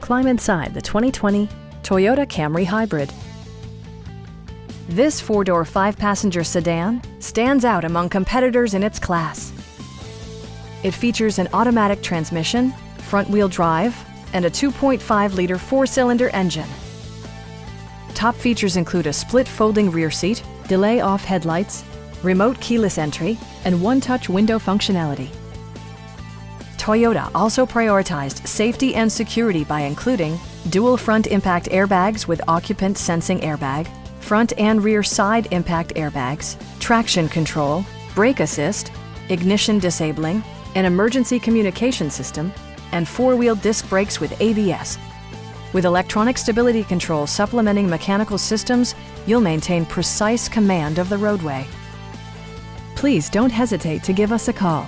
Climb inside the 2020 Toyota Camry Hybrid. This four-door, five-passenger sedan stands out among competitors in its class. It features an automatic transmission, front-wheel drive, and a 2.5-liter four-cylinder engine. Top features include a split folding rear seat, delay-off headlights, remote keyless entry, and one-touch window functionality. Toyota also prioritized safety and security by including dual front impact airbags with occupant sensing airbag, front and rear side impact airbags, traction control, brake assist, ignition disabling, an emergency communication system, and four-wheel disc brakes with ABS. With electronic stability control supplementing mechanical systems, you'll maintain precise command of the roadway. Please don't hesitate to give us a call.